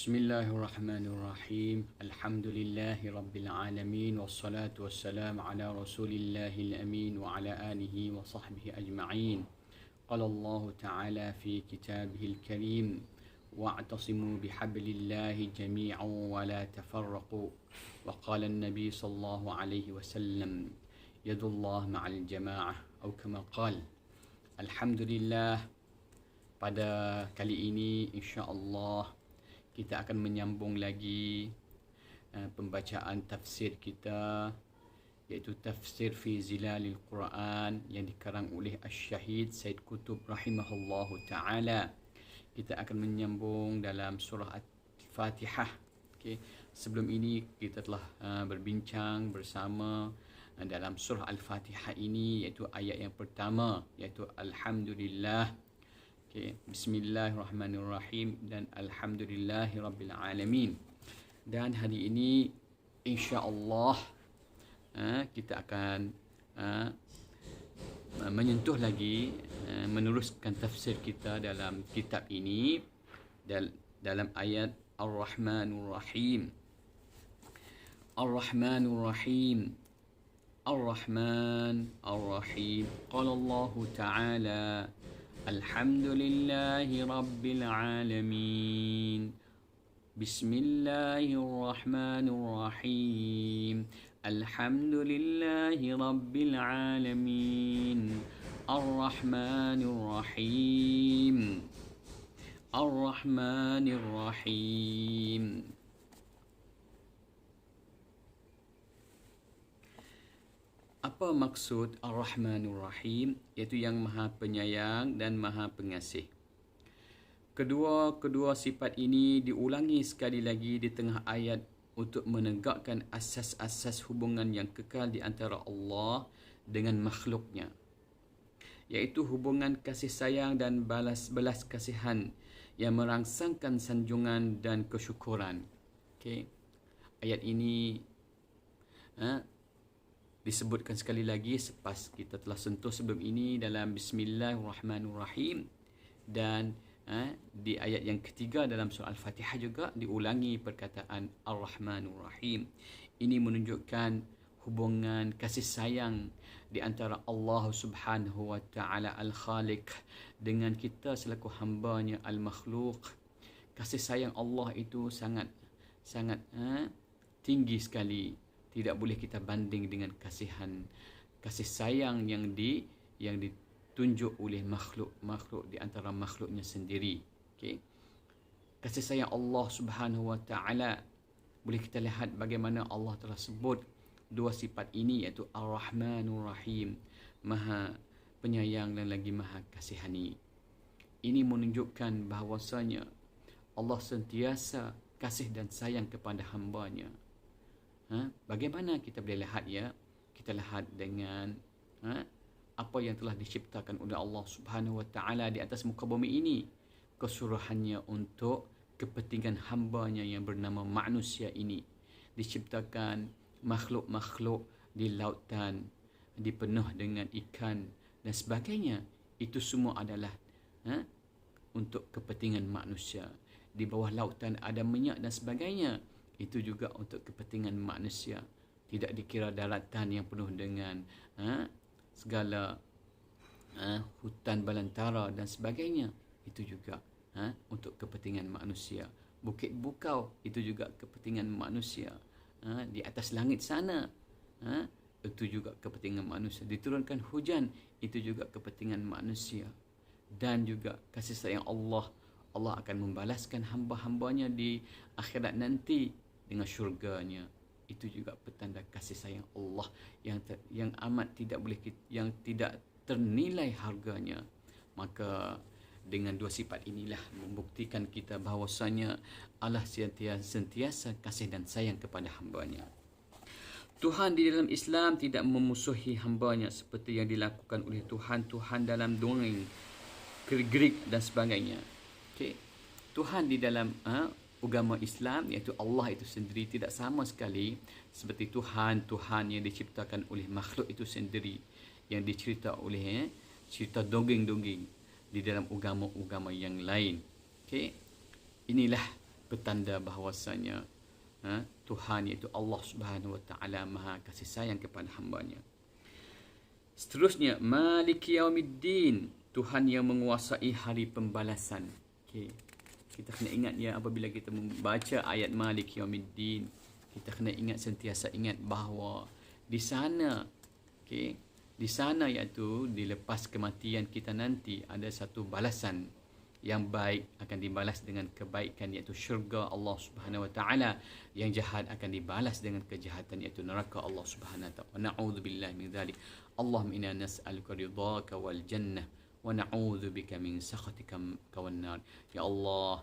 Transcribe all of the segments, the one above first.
Bismillahirrahmanirrahim. Alhamdulillahi rabbil alamin wassalatu wassalamu ala Rasulillahil amin wa ala alihi wa sahbihi ajma'in. Qala Allah Ta'ala fi kitabihil karim wa'tasimu bihablillahi jami'an wa la tafarraqu. Wa qala an-nabi sallallahu alaihi wasallam yadullah ma'al jama'ah atau kama qala. Alhamdulillah, pada kali ini insya-Allah kita akan menyambung lagi pembacaan tafsir kita, iaitu tafsir fi zilalil Quran yang dikarang oleh Asy-Syahid Said Qutb rahimahullahu taala. Kita akan menyambung dalam surah Al-Fatihah. Okey, sebelum ini kita telah berbincang bersama dalam surah Al-Fatihah ini, iaitu ayat yang pertama, iaitu alhamdulillah. Okay. Bismillahirrahmanirrahim dan alhamdulillahirabbil alamin. Dan hari ini insya-Allah kita akan menyentuh lagi, meneruskan tafsir kita dalam kitab ini dalam ayat Ar-Rahmanur Rahim. Ar-Rahmanur Rahim. Ar-Rahman Ar-Rahim. Qala Allah Ta'ala Alhamdulillahi Rabbil Alamin. Bismillahirrahmanirrahim. Alhamdulillahi Rabbil Alamin. Ar-Rahmanirrahim. Ar-Rahmanirrahim. Apa maksud Ar-Rahmanur Rahim? Iaitu yang Maha Penyayang dan Maha Pengasih. Kedua sifat ini diulangi sekali lagi di tengah ayat untuk menegakkan asas-asas hubungan yang kekal di antara Allah dengan makhluknya, iaitu hubungan kasih sayang dan belas kasihan yang merangsangkan sanjungan dan kesyukuran. Okay. Ayat ini disebutkan sekali lagi selepas kita telah sentuh sebelum ini dalam Bismillahirrahmanirrahim, dan di ayat yang ketiga dalam surah Al-Fatihah juga diulangi perkataan Ar-Rahmanur Rahim. Ini menunjukkan hubungan kasih sayang di antara Allah Subhanahu wa taala Al-Khaliq dengan kita selaku hamba-Nya Al-Makhluk. Kasih sayang Allah itu sangat tinggi sekali. Tidak boleh kita banding dengan kasih sayang yang ditunjuk oleh makhluk di antara makhluknya sendiri. Okay. Kasih sayang Allah Subhanahu wa taala, boleh kita lihat bagaimana Allah telah sebut dua sifat ini, iaitu Ar-Rahmanur Rahim, Maha Penyayang dan lagi Maha Kasihani. Ini menunjukkan bahawasanya Allah sentiasa kasih dan sayang kepada hamba-Nya. Bagaimana kita boleh lihat ya? Kita lihat dengan apa yang telah diciptakan oleh Allah Subhanahu wa taala di atas muka bumi ini, keseluruhannya untuk kepentingan hamba-Nya yang bernama manusia ini. Diciptakan makhluk-makhluk di lautan, dipenuh dengan ikan dan sebagainya. Itu semua adalah untuk kepentingan manusia. Di bawah lautan ada minyak dan sebagainya. Itu juga untuk kepentingan manusia. Tidak dikira daratan yang penuh dengan segala hutan belantara dan sebagainya. Itu juga untuk kepentingan manusia. Bukit bukau itu juga kepentingan manusia. Di atas langit sana itu juga kepentingan manusia. Diturunkan hujan itu juga kepentingan manusia. Dan juga kasih sayang Allah akan membalaskan hamba-hambanya di akhirat nanti dengan syurganya. Itu juga petanda kasih sayang Allah yang amat yang tidak ternilai harganya. Maka dengan dua sifat inilah membuktikan kita bahawasanya Allah sentiasa kasih dan sayang kepada hamba-Nya. Tuhan di dalam Islam tidak memusuhi hamba-Nya seperti yang dilakukan oleh Tuhan dalam dongeng Greek dan sebagainya. Okay. Tuhan di dalam agama Islam, iaitu Allah itu sendiri, tidak sama sekali seperti Tuhan yang diciptakan oleh makhluk itu sendiri, yang dicerita oleh cerita dongeng-dongeng di dalam agama-agama yang lain. Okay. Inilah petanda bahawasanya Tuhan iaitu Allah Subhanahu Wa Taala Maha kasih sayang kepada hamba-Nya. Seterusnya, Maliki Yaumiddin, Tuhan yang menguasai hari pembalasan. Okey. Kita kena ingat ya, apabila kita membaca ayat Maliki Yaumiddin, kita kena ingat, sentiasa ingat bahawa di sana, okey, di sana iaitu dilepas kematian kita nanti ada satu balasan yang baik akan dibalas dengan kebaikan iaitu syurga Allah Subhanahu Wa Taala, yang jahat akan dibalas dengan kejahatan iaitu neraka Allah Subhanahu Wa Taala. Wa na'udzubillahi min dzalik. Allahumma inna nas'aluka ridhaka wal jannah wa na'udzubika min sakhatika wan nar. Ya Allah,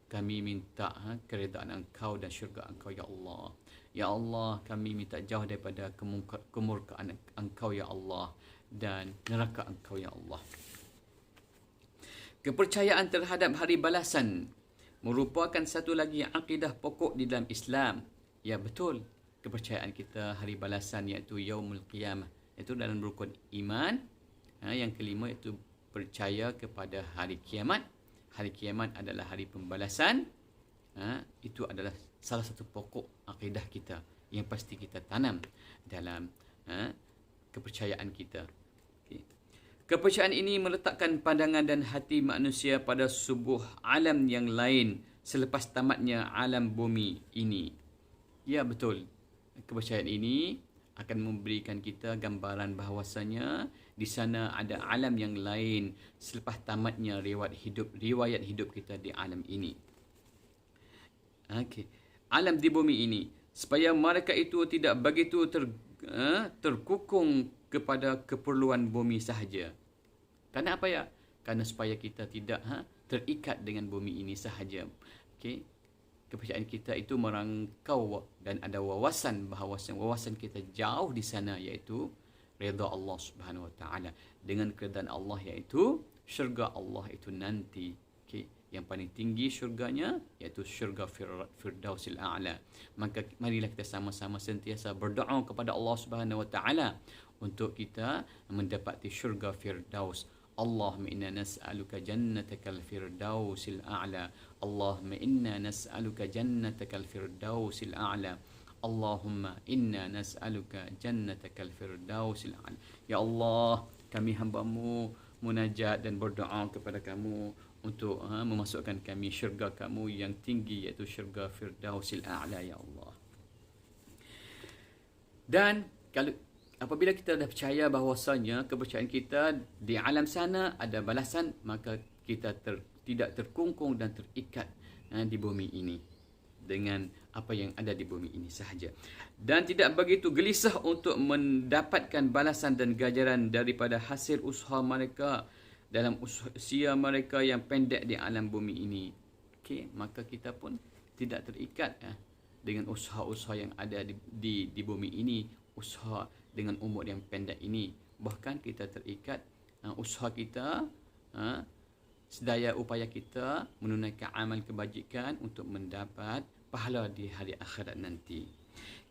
kami minta keridaan Engkau dan syurga Engkau ya Allah. Ya Allah, kami minta jauh daripada kemurkaan Engkau ya Allah dan neraka Engkau ya Allah. Kepercayaan terhadap hari balasan merupakan satu lagi akidah pokok di dalam Islam. Ya betul, kepercayaan kita hari balasan iaitu Yaumul Qiyamah, itu dalam rukun iman. Yang kelima iaitu percaya kepada hari kiamat. Hari kiamat adalah hari pembalasan. Itu adalah salah satu pokok akidah kita yang pasti kita tanam dalam kepercayaan kita. Kepercayaan ini meletakkan pandangan dan hati manusia pada sebuah alam yang lain selepas tamatnya alam bumi ini. Ya betul, kepercayaan ini akan memberikan kita gambaran bahawasanya di sana ada alam yang lain selepas tamatnya riwayat hidup kita di alam ini. Okey, alam di bumi ini, supaya mereka itu tidak begitu terkukung kepada keperluan bumi sahaja. Kerana apa ya? Kerana supaya kita tidak terikat dengan bumi ini sahaja. Okey. Kepercayaan kita itu merangkau dan ada wawasan wawasan kita jauh di sana, iaitu redha Allah Subhanahu Wa Taala, dengan keridaan Allah iaitu syurga Allah itu nanti. Okey. Yang paling tinggi syurganya iaitu syurga Firdausil A'la. Maka marilah kita sama-sama sentiasa berdoa kepada Allah Subhanahu Wa Taala untuk kita mendapati syurga Firdaus. Allahumma inna nas'aluka jannatakal firdausil a'la. Allahumma inna nas'aluka jannatakal firdausil a'la. Allahumma inna nas'aluka jannatakal firdausil a'la. Ya Allah, kami hamba-Mu munajat dan berdoa kepada Kamu untuk memasukkan kami syurga Kamu yang tinggi, iaitu syurga Firdausil A'la ya Allah. Dan kalau apabila kita dah percaya bahawasanya kepercayaan kita di alam sana ada balasan, maka kita tidak terkungkung dan terikat di bumi ini dengan apa yang ada di bumi ini sahaja, dan tidak begitu gelisah untuk mendapatkan balasan dan ganjaran daripada hasil usaha mereka dalam usia mereka yang pendek di alam bumi ini. Okey, maka kita pun tidak terikat dengan usaha-usaha yang ada di bumi ini, usaha dengan umur yang pendek ini. Bahkan kita terikat usaha kita, sedaya upaya kita menunaikan amal kebajikan untuk mendapat pahala di hari akhirat nanti.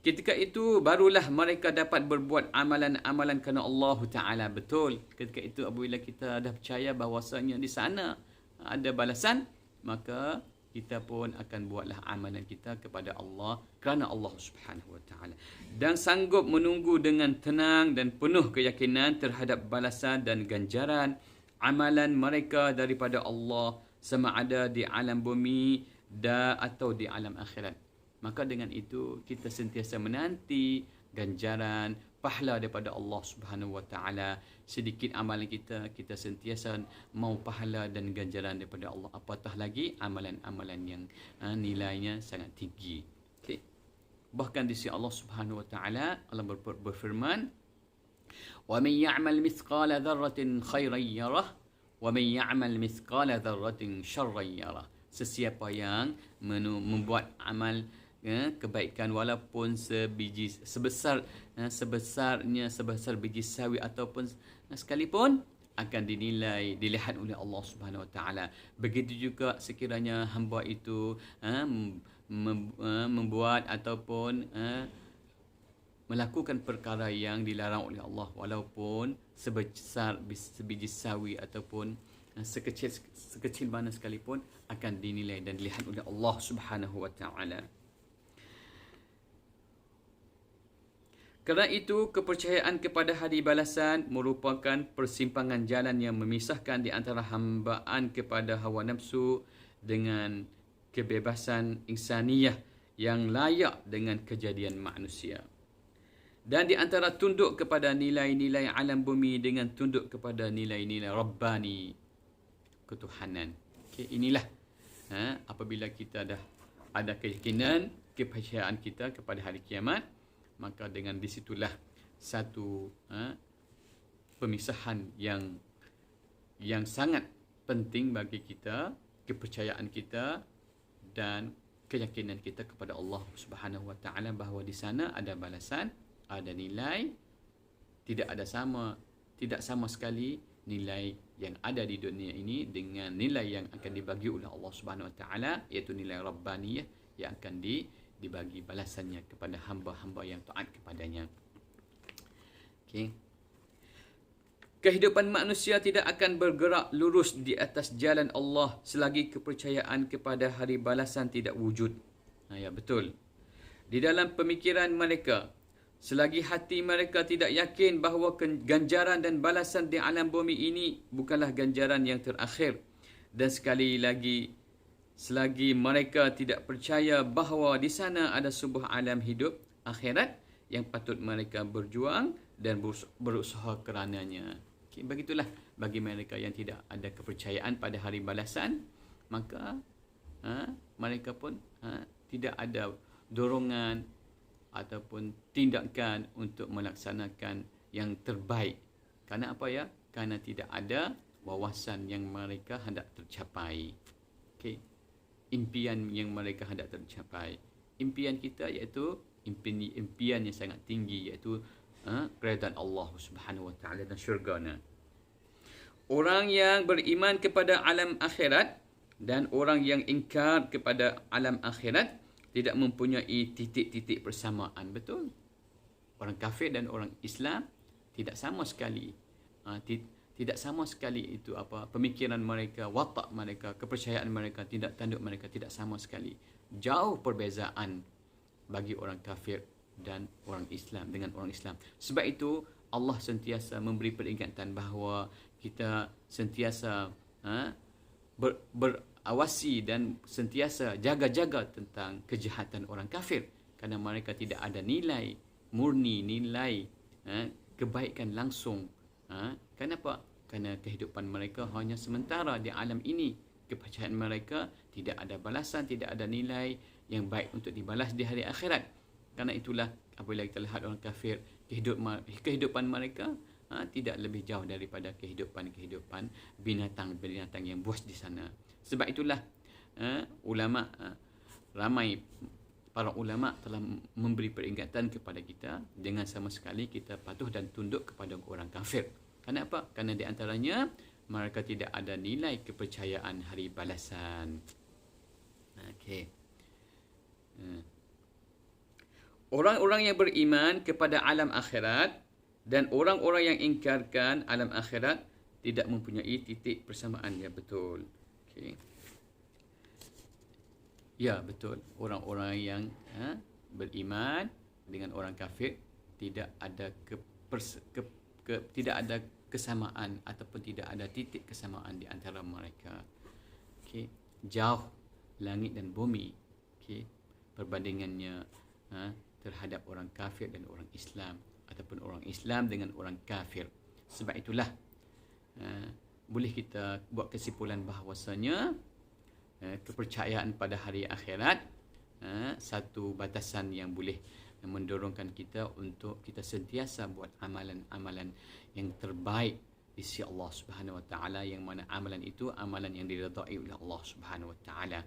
Ketika itu barulah mereka dapat berbuat amalan-amalan kerana Allah Ta'ala. Betul, ketika itu apabila kita dah percaya bahawasanya di sana ada balasan, maka kita pun akan buatlah amalan kita kepada Allah kerana Allah Subhanahu Wa Ta'ala, dan sanggup menunggu dengan tenang dan penuh keyakinan terhadap balasan dan ganjaran amalan mereka daripada Allah, sama ada di alam bumi atau di alam akhirat. Maka dengan itu kita sentiasa menanti ganjaran pahala daripada Allah Subhanahu Wa Ta'ala. Sedikit amalan kita sentiasa mau pahala dan ganjaran daripada Allah, apatah lagi amalan-amalan yang nilainya sangat tinggi. Okay. Bahkan di sisi Allah Subhanahu Wa Ta'ala, Allah berfirman, wa man ya'mal mithqala dzarratin khairan yarah wa man ya'mal mithqala dzarratin syarran yarah. Sesiapa yang membuat amal kebaikan walaupun sebesar biji sawi ataupun sekalipun, akan dilihat oleh Allah Subhanahu Wa Ta'ala. Begitu juga sekiranya hamba itu membuat ataupun melakukan perkara yang dilarang oleh Allah, walaupun sebesar sebiji sawi ataupun sekecil mana sekalipun, akan dinilai dan dilihat oleh Allah Subhanahu wa taala. Kerana itu, kepercayaan kepada hari balasan merupakan persimpangan jalan yang memisahkan di antara hambaan kepada hawa nafsu dengan kebebasan insaniyah yang layak dengan kejadian manusia. Dan di antara tunduk kepada nilai-nilai alam bumi dengan tunduk kepada nilai-nilai Rabbani, ketuhanan. Okay, inilah apabila kita dah ada keyakinan, kepercayaan kita kepada hari kiamat, maka dengan disitulah satu pemisahan yang sangat penting bagi kita, kepercayaan kita dan keyakinan kita kepada Allah Subhanahu wa taala bahawa di sana ada balasan, ada nilai, tidak sama sekali nilai yang ada di dunia ini dengan nilai yang akan dibagi oleh Allah Subhanahu wa taala, iaitu nilai rabbaniyah yang akan dibagi balasannya kepada hamba-hamba yang taat kepadanya. Okey. Kehidupan manusia tidak akan bergerak lurus di atas jalan Allah selagi kepercayaan kepada hari balasan tidak wujud. Ya, betul. Di dalam pemikiran mereka, selagi hati mereka tidak yakin bahawa ganjaran dan balasan di alam bumi ini bukanlah ganjaran yang terakhir, dan sekali lagi, selagi mereka tidak percaya bahawa di sana ada sebuah alam hidup akhirat yang patut mereka berjuang dan berusaha kerananya. Okay, begitulah bagi mereka yang tidak ada kepercayaan pada hari balasan, maka mereka pun tidak ada dorongan ataupun tindakan untuk melaksanakan yang terbaik. Kerana apa ya? Kerana tidak ada wawasan yang mereka hendak tercapai. Okay. Impian yang mereka hendak tercapai. Impian kita iaitu impian yang sangat tinggi, iaitu keridaan Allah Subhanahu wa taala dan syurganya. Orang yang beriman kepada alam akhirat dan orang yang ingkar kepada alam akhirat tidak mempunyai titik-titik persamaan. Betul? Orang kafir dan orang Islam tidak sama sekali. Tidak sama sekali itu pemikiran mereka, watak mereka, kepercayaan mereka, tindak tanduk mereka tidak sama sekali. Jauh perbezaan bagi orang kafir dan orang Islam dengan orang Islam. Sebab itu Allah sentiasa memberi peringatan bahawa kita sentiasa berawasi dan sentiasa jaga-jaga tentang kejahatan orang kafir, kerana mereka tidak ada nilai murni, nilai kebaikan langsung. Kenapa? Kerana kehidupan mereka hanya sementara di alam ini. Kepercayaan mereka tidak ada balasan, tidak ada nilai yang baik untuk dibalas di hari akhirat. Kerana itulah apabila kita lihat orang kafir, kehidupan mereka tidak lebih jauh daripada kehidupan binatang-binatang yang buas di sana. Sebab itulah ramai para ulama telah memberi peringatan kepada kita dengan sama sekali kita patuh dan tunduk kepada orang kafir. Kenapa? Kerana di antaranya mereka tidak ada nilai kepercayaan hari balasan. Okey. Orang-orang yang beriman kepada alam akhirat dan orang-orang yang ingkarkan alam akhirat tidak mempunyai titik persamaan. Ya, betul. Okey. Ya, betul. Orang-orang yang beriman dengan orang kafir tidak ada tidak ada kesamaan ataupun tidak ada titik kesamaan di antara mereka. Okey, jauh langit dan bumi. Okey, perbandingannya terhadap orang kafir dan orang Islam ataupun orang Islam dengan orang kafir. Sebab itulah boleh kita buat kesimpulan bahawasanya kepercayaan pada hari akhirat satu batasan yang boleh mendorongkan kita untuk kita sentiasa buat amalan-amalan yang terbaik di sisi Allah Subhanahu wa taala, yang mana amalan itu amalan yang diridai oleh Allah Subhanahu wa taala.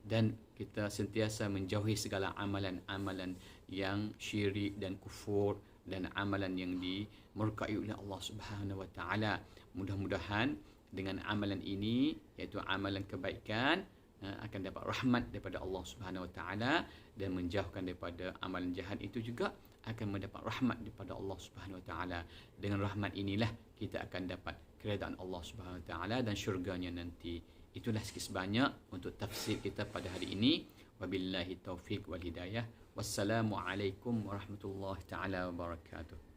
Dan kita sentiasa menjauhi segala amalan-amalan yang syirik dan kufur dan amalan yang dimurkai oleh Allah Subhanahu wa taala. Mudah-mudahan dengan amalan ini, iaitu amalan kebaikan, akan dapat rahmat daripada Allah Subhanahu wa taala, dan menjauhkan daripada amalan jahat itu juga akan mendapat rahmat daripada Allah Subhanahu wa taala. Dengan rahmat inilah kita akan dapat keredaan Allah Subhanahu wa taala dan syurganya nanti itulah sikit sebanyak untuk tafsir kita pada hari ini. Wabillahi taufiq wal hidayah. Wassalamualaikum warahmatullahi taala wabarakatuh.